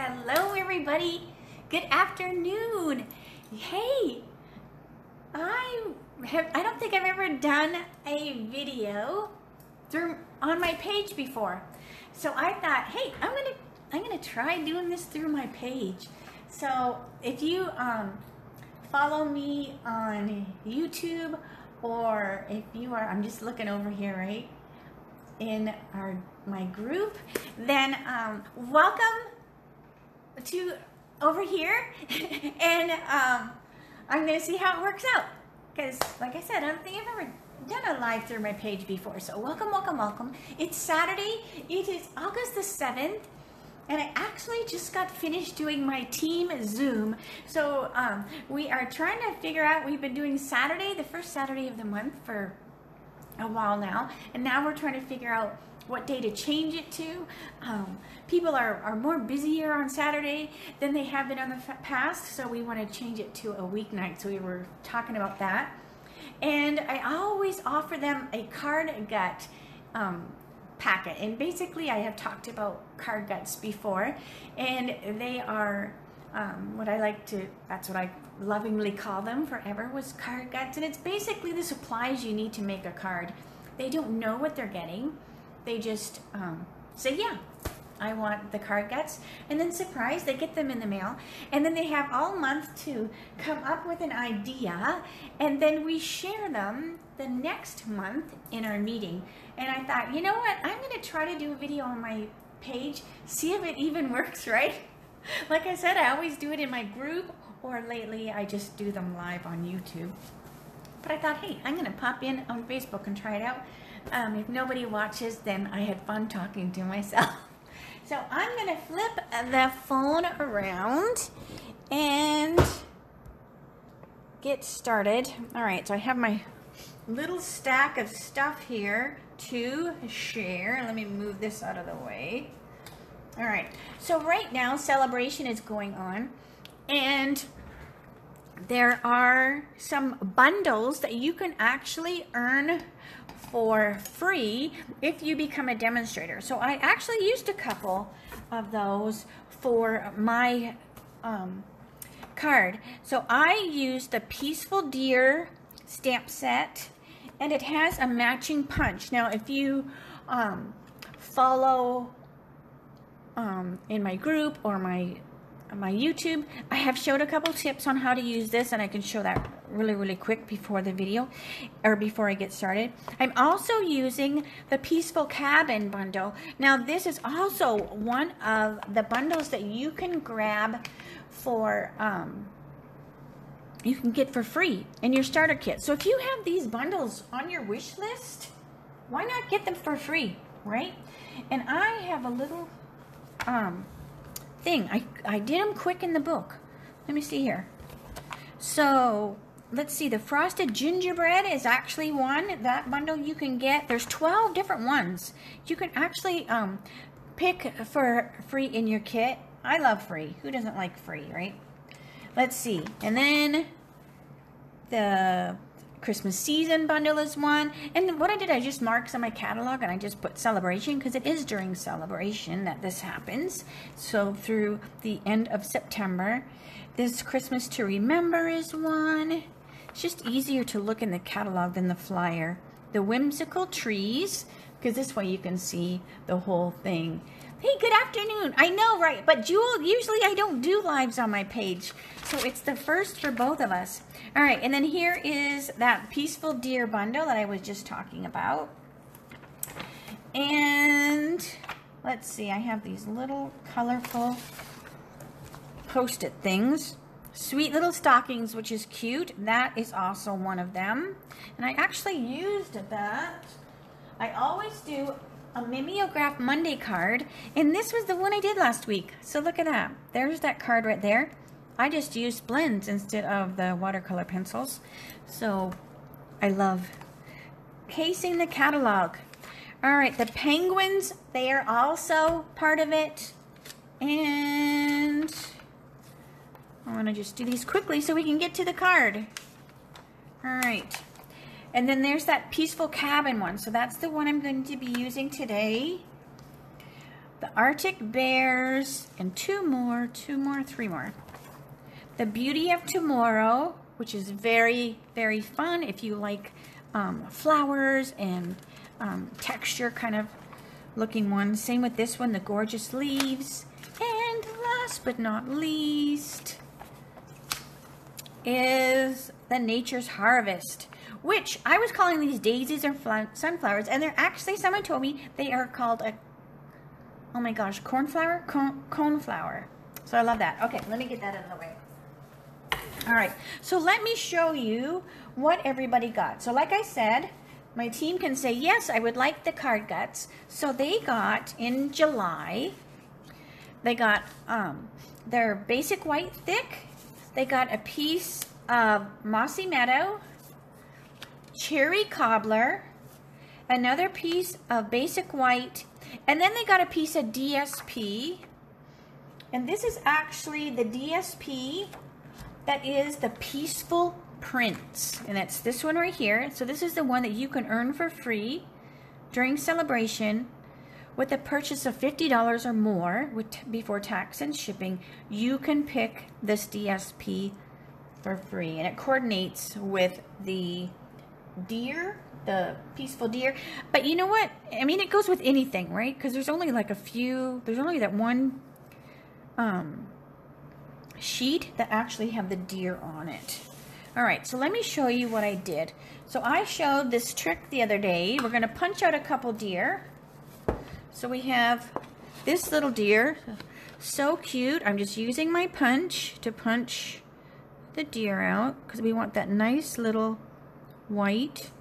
Hello everybody. Good afternoon. Hey, I don't think I've ever done a video on my page before. So I thought, hey, I'm gonna try doing this through my page. So if you follow me on YouTube, or if you are, I'm just looking over here, right, in my group, then welcome to over here. And I'm gonna see how it works out, because like I said, I don't think I've ever done a live through my page before. So welcome. It's Saturday. It is August the 7th, and I actually just got finished doing my team Zoom. So we are trying to figure out, we've been doing Saturday, the first Saturday of the month, for a while now, and now we're trying to figure out what day to change it to. People are more busier on Saturday than they have been on the past, so we want to change it to a weeknight. So we were talking about that, and I always offer them a card gut packet. And basically, I have talked about card guts before, and they are that's what I lovingly call them forever, was card guts. And it's basically the supplies you need to make a card. They don't know what they're getting. They just say, yeah, I want the card guts, and then surprise, they get them in the mail, and then they have all month to come up with an idea, and then we share them the next month in our meeting. And I thought, you know what, I'm going to try to do a video on my page, see if it even works, right? Like I said, I always do it in my group, or lately I just do them live on YouTube. But I thought, hey, I'm going to pop in on Facebook and try it out. If nobody watches, then I had fun talking to myself. So I'm going to flip the phone around and get started. All right, so I have my little stack of stuff here to share. Let me move this out of the way. All right, so right now Celebration is going on, and there are some bundles that you can actually earn for free if you become a demonstrator. So I actually used a couple of those for my card. So I used the Peaceful Deer stamp set, and it has a matching punch. Now if you follow in my group or my YouTube, I have showed a couple tips on how to use this, and I can show that really quick before the video, or before I get started. I'm also using the Peaceful Cabin bundle. Now this is also one of the bundles that you can grab for you can get for free in your starter kit. So if you have these bundles on your wish list, why not get them for free, right? And I have a little thing. I did them quick in the book. Let me see here. So let's see, the Frosted Gingerbread is actually one. That bundle you can get. There's 12 different ones. You can actually pick for free in your kit. I love free. Who doesn't like free, right? Let's see. And then the Christmas Season bundle is one. And what I did, I just marked on my catalog, and I just put Celebration, because it is during Celebration that this happens. So through the end of September. This Christmas to Remember is one. It's just easier to look in the catalog than the flyer. The Whimsical Trees, because this way you can see the whole thing. Hey, good afternoon. I know, right? But Jewel, usually I don't do lives on my page, so it's the first for both of us. All right, and then here is that Peaceful Deer bundle that I was just talking about. And let's see, I have these little colorful Post-it things. Sweet Little Stockings, which is cute. That is also one of them. And I actually used that. I always do a Mimeograph Monday card, and this was the one I did last week. So look at that. There's that card right there. I just used blends instead of the watercolor pencils. So I love casing the catalog. All right, the penguins, they are also part of it. And I want to just do these quickly so we can get to the card. All right. And then there's that Peaceful Cabin one. So that's the one I'm going to be using today. the Arctic Bears, and two more, three more. The Beauty of Tomorrow, which is very, very fun if you like flowers and texture kind of looking one. Same with this one, the Gorgeous Leaves. And last but not least is the Nature's Harvest, which I was calling these daisies or sunflowers, and they're actually, someone told me they are called a, oh my gosh, cornflower? Coneflower. So I love that. Okay, let me get that out of the way. All right, so let me show you what everybody got. So like I said, my team can say, yes, I would like the card guts. So they got, in July, they got their basic white thick. They got a piece of Mossy Meadow, Cherry Cobbler, another piece of basic white, and then they got a piece of DSP. And this is actually the DSP that is the Peaceful Prince. And it's this one right here. So this is the one that you can earn for free during celebration. With a purchase of $50 or more before tax and shipping, you can pick this DSP for free. And it coordinates with the deer, the peaceful deer. But you know what? I mean, it goes with anything, right? Because there's only like a few, there's only that one sheet that actually have the deer on it. All right, so let me show you what I did. So I showed this trick the other day. We're going to punch out a couple deer. So we have this little deer, so cute. I'm just using my punch to punch the deer out because we want that nice little white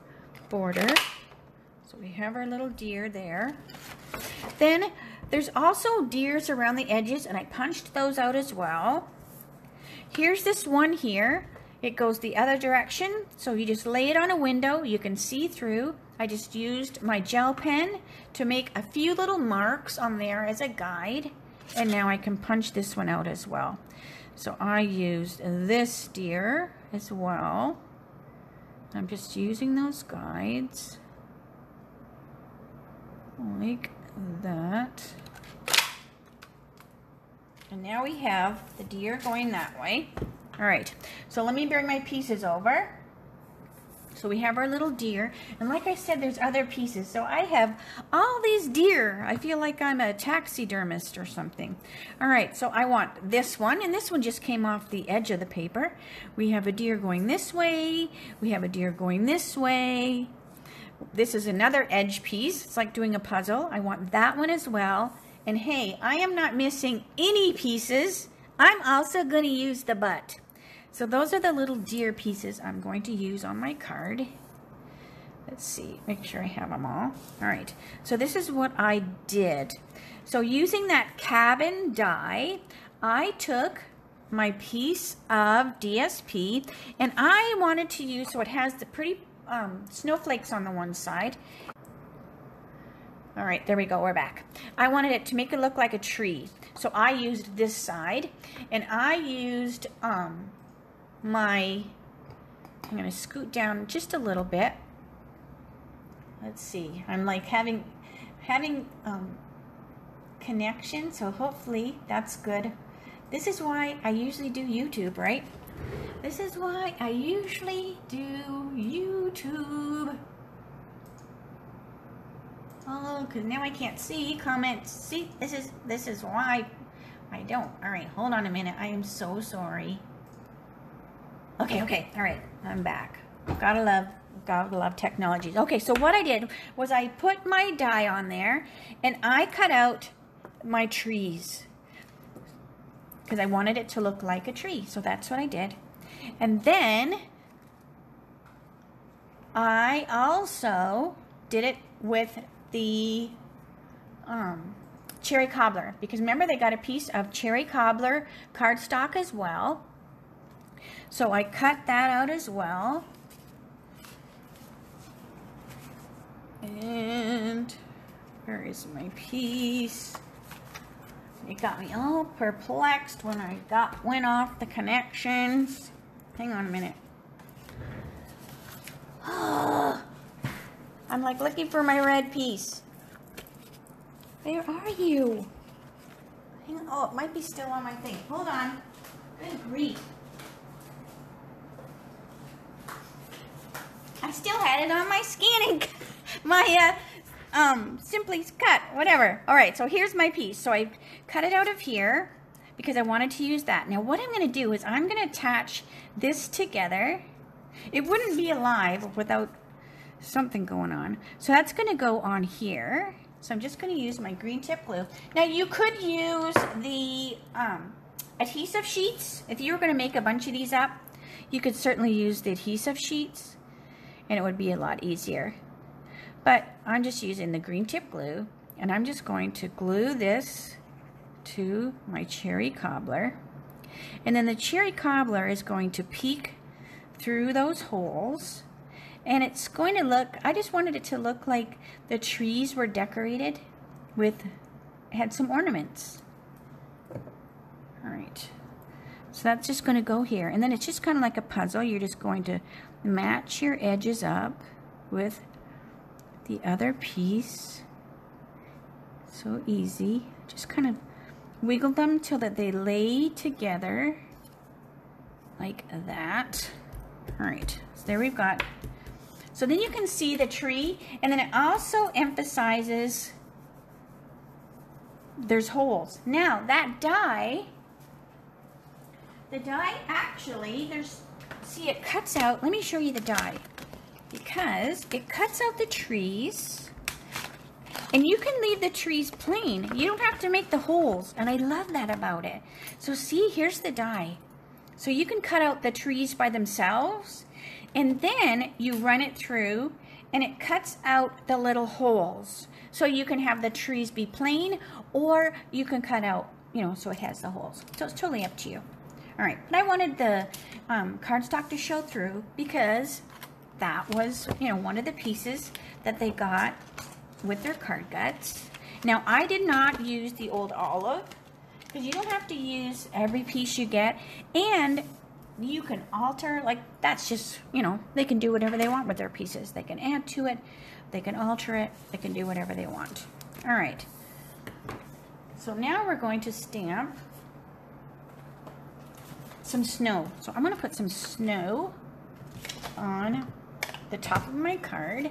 border. So we have our little deer there. Then there's also deers around the edges, and I punched those out as well. Here's this one here. It goes the other direction, so you just lay it on a window. You can see through. I just used my gel pen to make a few little marks on there as a guide, and now I can punch this one out as well. So I used this deer as well. I'm just using those guides like that. And now we have the deer going that way. All right, so let me bring my pieces over. So we have our little deer, and like I said, there's other pieces. So I have all these deer. I feel like I'm a taxidermist or something. All right, so I want this one, and this one just came off the edge of the paper. We have a deer going this way. We have a deer going this way. This is another edge piece. It's like doing a puzzle. I want that one as well. And hey, I am not missing any pieces. I'm also going to use the butt. So those are the little deer pieces I'm going to use on my card. Let's see, make sure I have them all. All right, so this is what I did. So using that cabin die, I took my piece of DSP, and I wanted to use, so it has the pretty snowflakes on the one side. All right, there we go, we're back. I wanted it to make it look like a tree. So I used this side, and I used I'm gonna scoot down just a little bit. Let's see, I'm like having connection, so hopefully that's good. This is why I usually do YouTube, right? This is why I usually do YouTube. Oh, because now I can't see comments. See, this is why I don't. All right, hold on a minute. I am so sorry. Okay, all right, I'm back. Gotta love technology. Okay, so what I did was I put my die on there, and I cut out my trees because I wanted it to look like a tree. So that's what I did. And then I also did it with the cherry cobbler, because remember they got a piece of cherry cobbler cardstock as well. So I cut that out as well. And where is my piece? It got me all perplexed when I went off the connections. Hang on a minute. I'm like looking for my red piece. Where are you? Hang on. Oh, it might be still on my thing. Hold on. Good grief. I still had it on my scanning, my Simply Cut, whatever. All right, so here's my piece. So I cut it out of here because I wanted to use that. Now what I'm going to do is I'm going to attach this together. It wouldn't be alive without something going on. So that's going to go on here. So I'm just going to use my green tip glue. Now you could use the adhesive sheets. If you were going to make a bunch of these up, you could certainly use the adhesive sheets and it would be a lot easier. But I'm just using the green tip glue and I'm just going to glue this to my cherry cobbler. And then the cherry cobbler is going to peek through those holes. And it's going to look, I just wanted it to look like the trees were decorated with, had some ornaments. All right. So that's just going to go here. And then it's just kind of like a puzzle. You're just going to match your edges up with the other piece. So easy. Just kind of wiggle them till that they lay together like that. All right. So there we've got. So then you can see the tree, and then it also emphasizes there's holes. Now that die, the die actually, there's, see, it cuts out, let me show you the die, because it cuts out the trees, and you can leave the trees plain. You don't have to make the holes, and I love that about it. So see, here's the die. So you can cut out the trees by themselves, and then you run it through and it cuts out the little holes. So you can have the trees be plain, or you can cut out, you know, so it has the holes. So it's totally up to you. All right, but I wanted the cardstock to show through because that was, you know, one of the pieces that they got with their card guts. Now I did not use the old olive because you don't have to use every piece you get, and you can alter, like that's just, you know, they can do whatever they want with their pieces. They can add to it, they can alter it, they can do whatever they want. All right, so now we're going to stamp some snow. So I'm going to put some snow on the top of my card.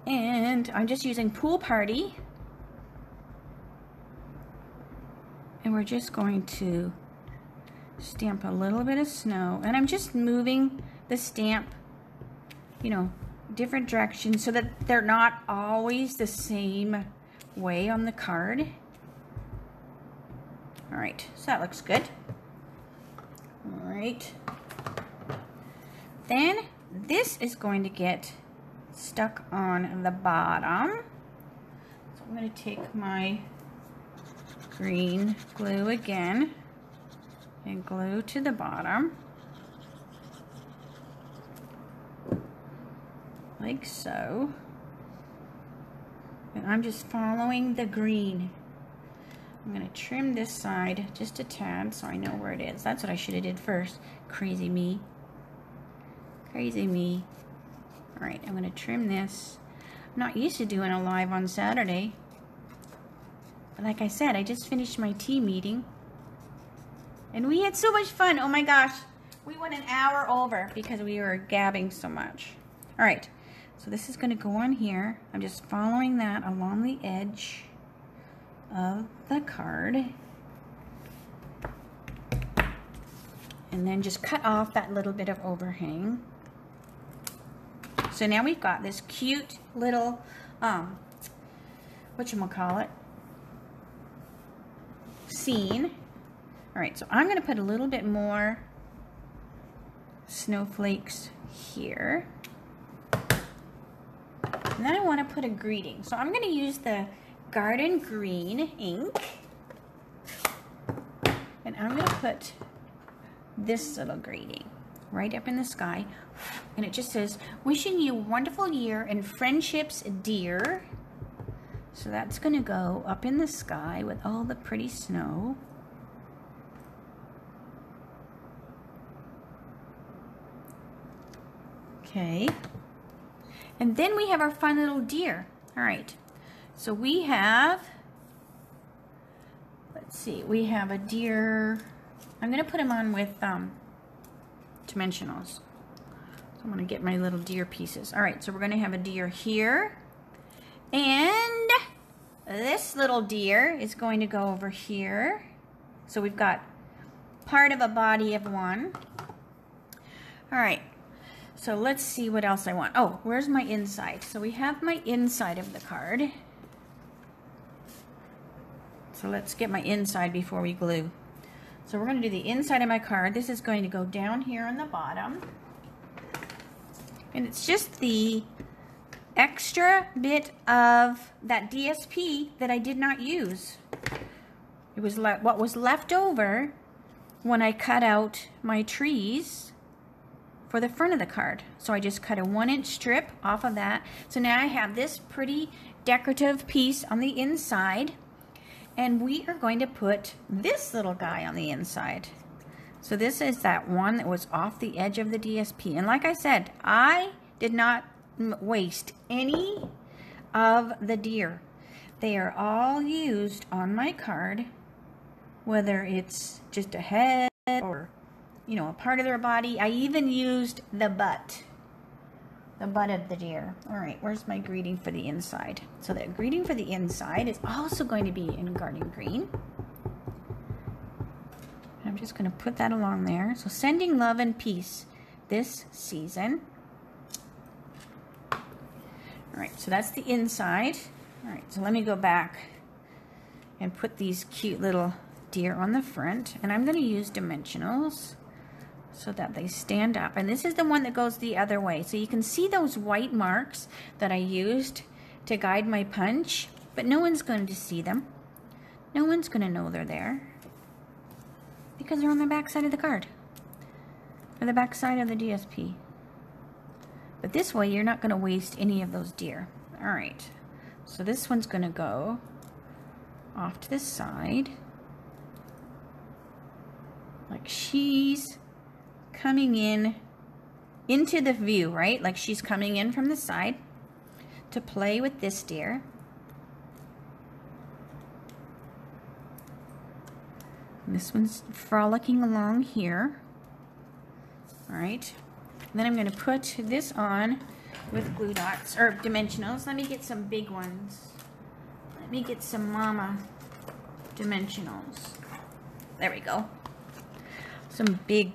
And I'm just using Pool Party. And we're just going to stamp a little bit of snow. And I'm just moving the stamp, you know, different directions so that they're not always the same way on the card. All right, so that looks good. All right. Then this is going to get stuck on the bottom. So I'm going to take my green glue again and glue to the bottom like so. And I'm just following the green. I'm going to trim this side just a tad so I know where it is. That's what I should have did first. Crazy me. Crazy me. All right, I'm going to trim this. I'm not used to doing a live on Saturday. But like I said, I just finished my tea meeting. And we had so much fun. Oh my gosh. We went an hour over because we were gabbing so much. All right, so this is going to go on here. I'm just following that along the edge of the card. And then just cut off that little bit of overhang. So now we've got this cute little, whatchamacallit, scene. All right, so I'm going to put a little bit more snowflakes here. And then I want to put a greeting. So I'm going to use the Garden Green ink. And I'm going to put this little greeting right up in the sky. And it just says, wishing you a wonderful year and friendships dear. So that's going to go up in the sky with all the pretty snow. Okay. And then we have our fun little deer. All right. So we have, let's see, we have a deer. I'm going to put him on with dimensionals. So I'm going to get my little deer pieces. All right, so we're going to have a deer here. And this little deer is going to go over here. So we've got part of a body of one. All right, so let's see what else I want. Oh, where's my inside? So we have my inside of the card. So let's get my inside before we glue. So we're going to do the inside of my card. This is going to go down here on the bottom. And it's just the extra bit of that DSP that I did not use. It was what was left over when I cut out my trees for the front of the card. So I just cut a 1-inch strip off of that. So now I have this pretty decorative piece on the inside. And we are going to put this little guy on the inside. So this is that one that was off the edge of the DSP. And like I said, I did not waste any of the deer. They are all used on my card, whether it's just a head or, you know, a part of their body. I even used the butt of the deer. All right, where's my greeting for the inside? So the greeting for the inside is also going to be in Garden Green. I'm just going to put that along there. So sending love and peace this season. All right, so that's the inside. All right, so let me go back and put these cute little deer on the front. And I'm going to use dimensionals so that they stand up. And this is the one that goes the other way. So you can see those white marks that I used to guide my punch, but no one's going to see them. No one's going to know they're there because they're on the back side of the card or the back side of the DSP. But this way you're not going to waste any of those deer. All right, so this one's going to go off to the side like she's coming in into the view, right? Like she's coming in from the side to play with this deer. And this one's frolicking along here. All right. And then I'm going to put this on with glue dots or dimensionals. Let me get some big ones. Let me get some mama dimensionals. There we go. Some big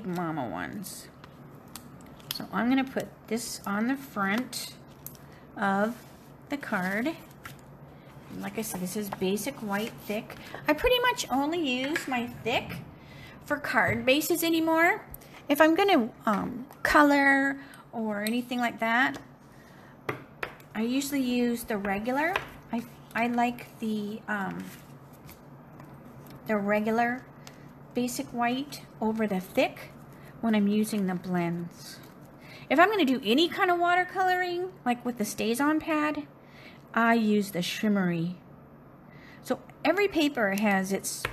mama ones. So I'm going to put this on the front of the card. And like I said, this is basic white thick. I pretty much only use my thick for card bases anymore. If I'm going to color or anything like that, I usually use the regular. I like the regular basic white over the thick when I'm using the blends. If I'm going to do any kind of watercoloring, like with the StazOn pad, I use the shimmery. So every paper has its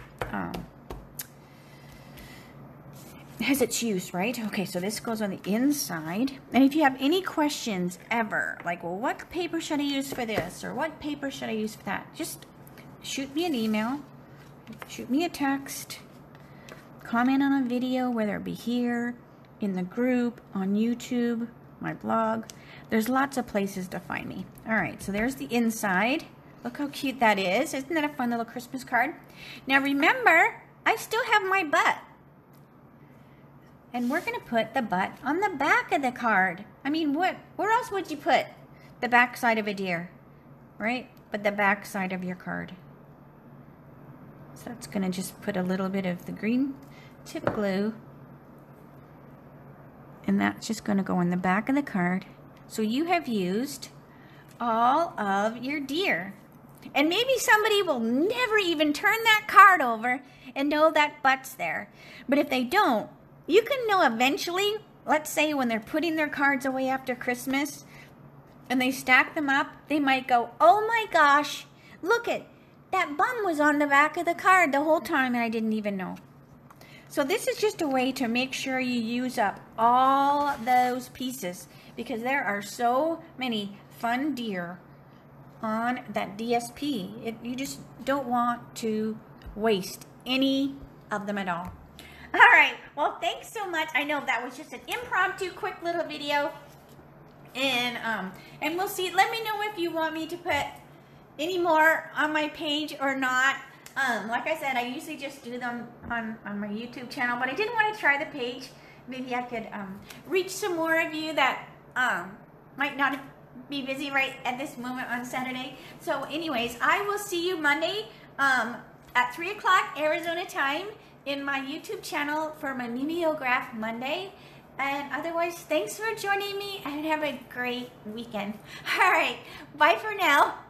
use, right? Okay, so this goes on the inside. And if you have any questions ever, like, well, what paper should I use for this? Or what paper should I use for that? Just shoot me an email, shoot me a text, comment on a video, whether it be here, in the group, on YouTube, my blog. There's lots of places to find me. All right, so there's the inside. Look how cute that is. Isn't that a fun little Christmas card? Now remember, I still have my butt. And we're going to put the butt on the back of the card. I mean, where else would you put the back side of a deer, right? But the back side of your card. So that's going to just put a little bit of the green tip glue. And that's just going to go on the back of the card. So you have used all of your deer. And maybe somebody will never even turn that card over and know that butt's there. But if they don't, you can know eventually, let's say when they're putting their cards away after Christmas and they stack them up, they might go, oh my gosh, look it, that bum was on the back of the card the whole time and I didn't even know. So this is just a way to make sure you use up all those pieces because there are so many fun deer on that DSP. You just don't want to waste any of them at all. All right, well, thanks so much. I know that was just an impromptu, quick little video. And we'll see. Let me know if you want me to put any more on my page or not. Like I said, I usually just do them on my YouTube channel, but I didn't want to try the page. Maybe I could reach some more of you that might not be busy right at this moment on Saturday. So anyways, I will see you Monday at 3 o'clock Arizona time in my YouTube channel for my Mimeograph Monday. And otherwise, thanks for joining me and have a great weekend. All right, bye for now.